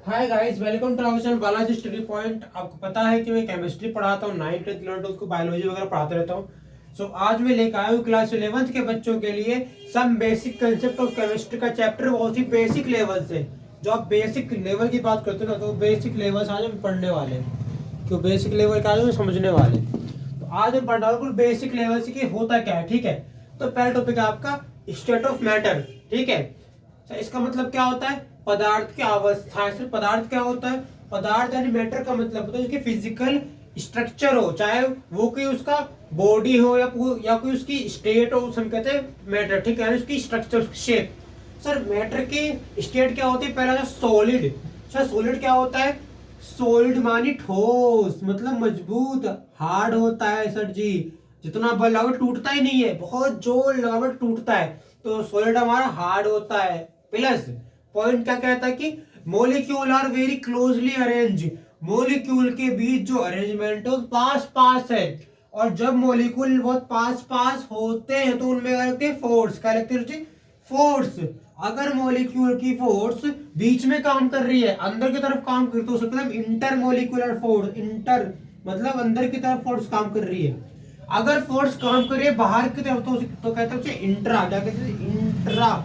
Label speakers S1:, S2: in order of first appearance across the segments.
S1: Hi guys, welcome to our channel Balaji study point. आपको पता है कि मैं केमिस्ट्री पढ़ाता हूँ, 9th 10th 11th को बायोलॉजी वगैरह पढ़ाते रहता हूँ। आज मैं लेकर आया हूँ क्लास 11th के बच्चों के लिए some basic concept of chemistry का चैप्टर, बहुत ही बेसिक लेवल से। जो आप बेसिक लेवल की बात करते हो ना, तो बेसिक लेवल से आज हम पढ़ने वाले हैं। क्यों बेसिक लेवल का आज हम समझने वाले हैं। तो आज हम पढ़ रहा हूँ बेसिक लेवल से कि होता क्या है। ठीक है, तो पहला टॉपिक है आपका स्टेट ऑफ मैटर। ठीक है, इसका मतलब क्या होता है? पदार्थ की अवस्था। इसमें पदार्थ क्या होता है? पदार्थ यानी मैटर का मतलब होता है उसकी फिजिकल स्ट्रक्चर हो, चाहे वो कोई उसका बॉडी हो या कोई उसकी स्टेट हो, हम कहते हैं मैटर। ठीक है, उसकी स्ट्रक्चर, शेप। सर मैटर की स्टेट क्या होती है? पहला सॉलिड। सर सॉलिड क्या होता है? सॉलिड मानी ठोस, मतलब मजबूत, हार्ड होता है सर जी। जितना बल लगाओ टूटता ही नहीं है, बहुत जोर लगाओ टूटता है। तो सॉलिड हमारा हार्ड होता है। प्लस पॉइंट क्या कहता है कि molecule are very closely arrange. Molecule के बीच जो अरेंजमेंट है पास पास है। और जब मोलिक्यूल बहुत पास पास होते हैं तो उनमें क्या लगती है? फोर्स। क्या लगती है? फोर्स। अगर मॉलिक्यूल की फोर्स बीच में काम कर रही है, अंदर की तरफ काम कर, तो उसका मतलब इंटर मोलिकुलर फोर्स। इंटर मतलब अंदर की तरफ फोर्स काम कर रही है। अगर फोर्स काम कर रही है बाहर की तरफ तो कहते हैं इंट्रा। क्या कहते हैं? इंट्रा।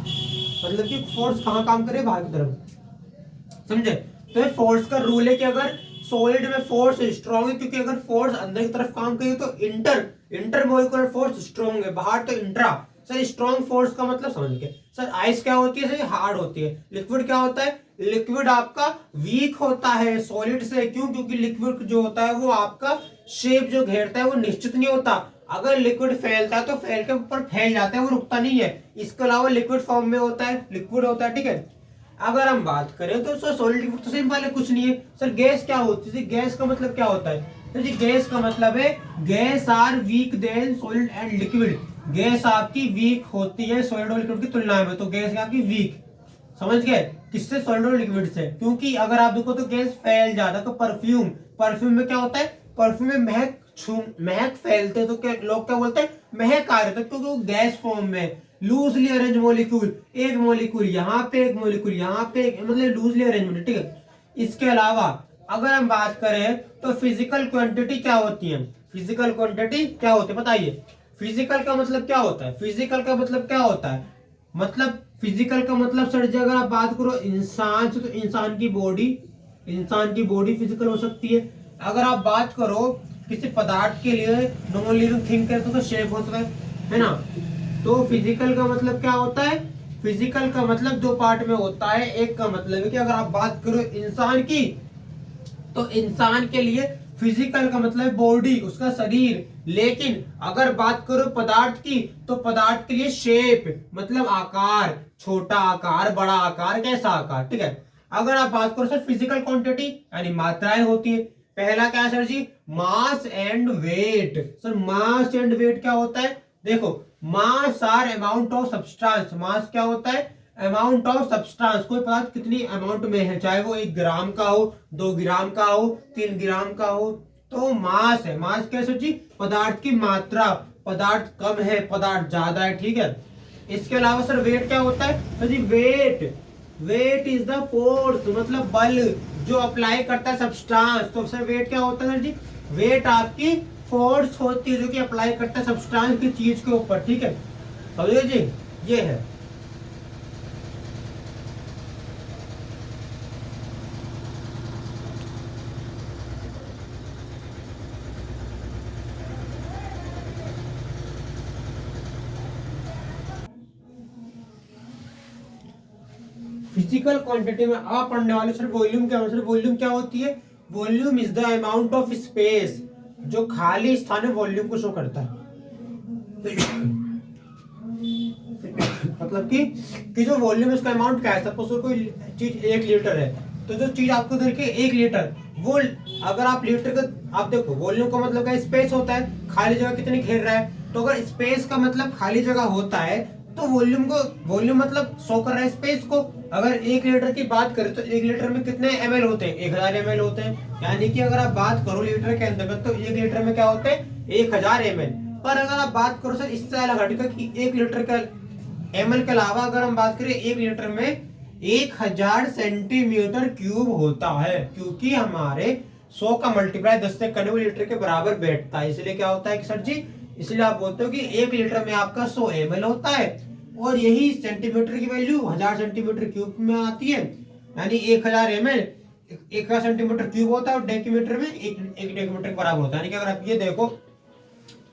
S1: मतलब कि फोर्स कहाँ काम करे? बाहर की तरफ। समझे? तो ये फोर्स का रूल है कि अगर सॉलिड में फोर्स स्ट्रॉन्ग है, क्योंकि अगर फोर्स अंदर की तरफ काम करे तो इंटर मोलिकुलर फोर्स स्ट्रॉन्ग है, बाहर तो इंट्रा। सर स्ट्रॉन्ग फोर्स का मतलब समझ के सर आइस क्या होती है? सर हार्ड होती है। लिक्विड क्या होता है? लिक्विड आपका वीक होता है सॉलिड से। क्यों? क्योंकि लिक्विड जो होता है वो आपका शेप जो घेरता है वो निश्चित नहीं होता। अगर लिक्विड फैलता है तो फैल के ऊपर फैल जाता है, वो रुकता नहीं है। इसके अलावा लिक्विड फॉर्म में होता है, लिक्विड होता है। ठीक है, अगर हम बात करें तो सर सॉलिड लिक्विड तो सिंपल है, कुछ नहीं है। सर गैस क्या होती है? गैस का मतलब क्या होता है? तो जी गैस का मतलब है gas are weak than solid and liquid. Gas आपकी वीक होती है सॉलिड और लिक्विड की तुलना में, तो गैस आपकी वीक। समझ गए? किससे? सॉलिड और लिक्विड से। क्योंकि अगर आप देखो तो गैस फैल जाता है। तो परफ्यूम, परफ्यूम में क्या होता है? परफ्यूम में महक फैलते तो क्या लोग क्या बोलते हैं? महक आ रहे थे, क्योंकि वो गैस फॉर्म में लूजली अरेंज मॉलिक्यूल, एक मॉलिक्यूल यहाँ पे, एक मॉलिक्यूल यहाँ पे, मतलब लूजली अरेंजमेंट। ठीक है, इसके अलावा अगर हम बात करें तो फिजिकल क्वांटिटी क्या होती है? फिजिकल क्वांटिटी क्या होती है बताइए? फिजिकल का मतलब क्या होता है? फिजिकल का मतलब क्या होता है? मतलब फिजिकल का मतलब सर जी अगर आप बात करो इंसान से तो इंसान की बॉडी फिजिकल हो सकती है। अगर आप बात करो किसी पदार्थ के लिए, नॉन लिविंग थिंग के तो शेप होता है ना। तो फिजिकल का मतलब क्या होता है? फिजिकल का मतलब दो पार्ट में होता है। एक का मतलब है कि अगर आप बात करो इंसान की, तो इंसान के लिए फिजिकल का मतलब बॉडी, उसका शरीर। लेकिन अगर बात करो पदार्थ की, तो पदार्थ के लिए शेप मतलब आकार, छोटा आकार, बड़ा आकार, कैसा आकार। ठीक है, अगर आप बात करो सर फिजिकल क्वांटिटी यानी मात्राएं होती है। पहला क्या है sir ji? Mass and weight. Sir mass and weight क्या होता है? देखो, mass are amount of substance. Mass क्या होता है? Amount of substance. कोई पदार्थ कितनी अमाउंट में है, चाहे वो 1 ग्राम का हो, 2 ग्राम का हो, 3 ग्राम का हो, तो मास है। मास कैसे जी? पदार्थ की मात्रा। पदार्थ कम है, पदार्थ ज्यादा है। ठीक है, इसके अलावा सर वेट क्या होता है? तो जी वेट इज द फोर्स, मतलब बल जो अप्लाई करता है सब्सटेंस। तो सर वेट क्या होता है सर जी? वेट आपकी फोर्स होती है जो कि अप्लाई करता है सब्सटेंस की चीज के ऊपर। ठीक है, समझिए जी, ये है। फिजिकल क्वांटिटी में आप पढ़ने वाले सर वॉल्यूम क्या होता है? वॉल्यूम क्या होती है? Volume is the amount of space, जो खाली स्थान है वॉल्यूम को शो करता है। मतलब कि जो वॉल्यूम है उसका अमाउंट क्या है? सपोज कोई चीज 1 लीटर है, तो जो चीज आपको दे के 1 लीटर, वो अगर आप लीटर का, आप देखो वॉल्यूम का मतलब क्या? स्पेस होता है, खाली जगह कितनी घेर रहा है। तो अगर स्पेस का मतलब खाली जगह होता है, तो वॉल्यूम मतलब शो कर रहा है स्पेस को। अगर 1 लीटर की बात करें तो 1 लीटर में कितने ml होते हैं? 1000 ml होते हैं। यानी कि अगर आप बात करो लीटर के अंतर्गत, तो 1 लीटर में क्या होते हैं? 1000 ml। पर अगर आप बात करो सर इससे अलग हटकर कि 1 लीटर का ml के अलावा अगर हम बात करें 1 लीटर में 1000 सेंटीमीटर क्यूब होता है, क्योंकि हमारे 100 का मल्टीप्लाई 10 से करने वाले लीटर के बराबर बैठता है। इसलिए क्या होता है कि सर जी, इसलिए आप बोलते हो कि 1 लीटर में आपका 100 ml होता है, और यही सेंटीमीटर की वैल्यू 1000 सेंटीमीटर क्यूब में आती है, यानी 1000 ml 1000 सेंटीमीटर क्यूब होता है, और डेसीमीटर में एक डेसीमीटर के बराबर होता है। यानी कि अगर आप ये देखो,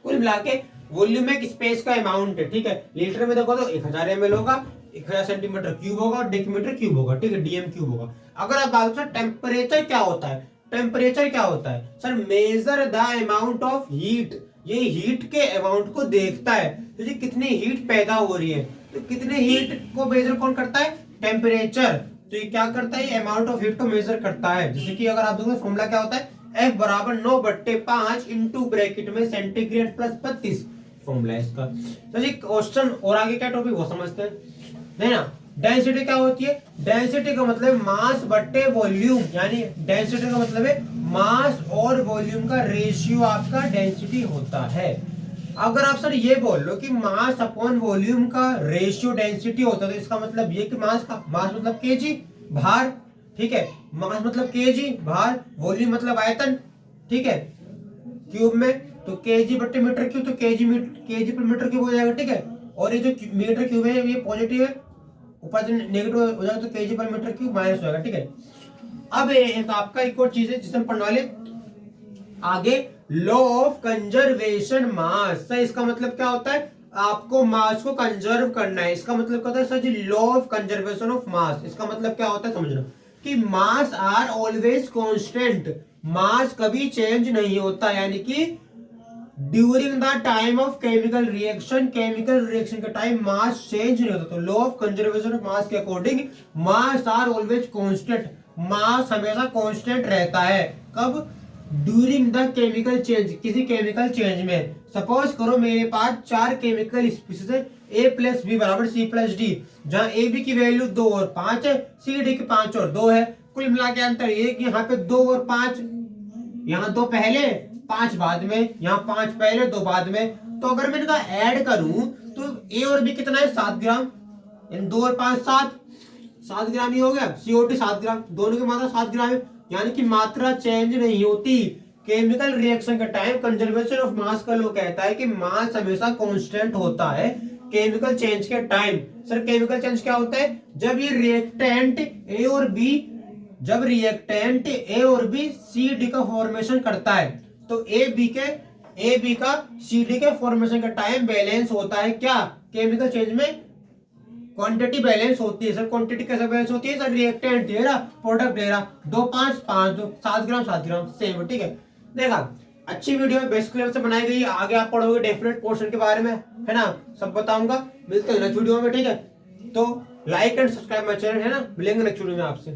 S1: कुल मिला के वॉल्यूम एक स्पेस का अमाउंट है, ठीक है। लीटर में देखो तो 1000 ml होगा, 1000 सेंटीमीटर क्यूब होगा, और डेसीमीटर क्यूब होगा, ठीक है, डीएम क्यूब होगा। अगर आप बात करें टेम्परेचर क्या होता है, टेम्परेचर क्या होता है sir, measure the amount of heat, ये हीट के अमाउंट को देखता है, तो ये कितनी हीट पैदा हो रही है, तो कितने हीट को मेजर कौन करता है, टेम्परेचर। तो ये क्या करता है, अमाउंट ऑफ हीट को मेजर करता है। जैसे कि अगर आप देखो फॉर्मूला क्या होता है, F बराबर 9/5 इंटू ब्रैकेट में सेंटीग्रेड प्लस 32, फॉर्मूला है इसका। तो ये क्वेश्चन और आगे क्या टॉपिक वो समझते हैं, नहीं ना। डेंसिटी क्या होती है, डेंसिटी का मतलब मास बट्टे वॉल्यूम, यानी डेंसिटी का मतलब है मास और वॉल्यूम का रेशियो आपका डेंसिटी होता है। अगर आप सर ये बोल लो कि मास अपॉन वॉल्यूम का रेशियो डेंसिटी होता है, तो इसका मतलब ये कि मास मतलब केजी भार, ठीक है, मास मतलब केजी भार, वॉल्यूम मतलब आयतन, ठीक है, क्यूब में, तो केजी बट्टे मीटर क्यूब, तो केजी पर मीटर क्यूब हो जाएगा, ठीक है। और ये जो मीटर क्यूब है ये पॉजिटिव है, ऊपर से नेगेटिव हो जाएगा, तो केजी पर मीटर क्यूब माइनस हो जाएगा, ठीक है। अब एक आपका एक और चीज है जिसे हम पढ़ने वाले आगे, law of conservation mass. Sir इसका मतलब क्या होता है, आपको मास को कंजर्व करना है, इसका मतलब क्या होता है sir ji, law of conservation of mass. इसका मतलब क्या होता है समझना, कि mass are always constant, mass कभी चेंज नहीं होता, यानी कि during the time of chemical reaction के टाइम मास चेंज नहीं होता। तो law of conservation of mass के according mass are always constant, mass हमेशा कांस्टेंट रहता है, कब, ड्यूरिंग द केमिकल चेंज, किसी केमिकल चेंज में। सपोज करो मेरे पास 4 केमिकल स्पीशीज है, A प्लस बी बराबर C प्लस डी, जहां ए बी की वैल्यू 2 और 5 है, सी डी की 5 और 2 है। कुल मिला के अंतर ये कि यहाँ पे 2 और 5, यहाँ 2 पहले 5 बाद में, यहाँ 5 पहले 2 बाद में। तो अगर मैं इनका ऐड करूं तो A और B कितना है, 7 ग्राम, 2 और 5 7 ग्राम ही हो गया, CO2 7 ग्राम, दोनों की मात्रा 7 ग्राम है, यानी कि मात्रा चेंज नहीं होती। केमिकल रिएक्शन का टाइम, कंजर्वेशन ऑफ मास का लॉ कहता है कि मास हमेशा कांस्टेंट होता है केमिकल चेंज के टाइम। सर केमिकल चेंज क्या होता है, जब ये रिएक्टेंट ए और बी सी डी का फॉर्मेशन करता है, तो ए बी का सी डी के फॉर्मेशन का टाइम बैलेंस होता है। क्या, केमिकल चेंज में क्वांटिटी बैलेंस होती है। सर क्वांटिटी कैसे बैलेंस होती है, सर रिएक्टेंट दे रहा, प्रोडक्ट दे रहा, 2 5 5 2 7 ग्राम सेम, ठीक है। देखा, अच्छी वीडियो बेसिक लेवल से बनाई गई है, आगे आप पढ़ोगे डेफिनेट पोर्शन के बारे में, है ना, सब बताऊंगा। मिलते हैं नेक्स्ट वीडियो में, ठीक है। तो like and subscribe my channel, है ना, मिलेंगे नेक्स्ट वीडियो में आपसे।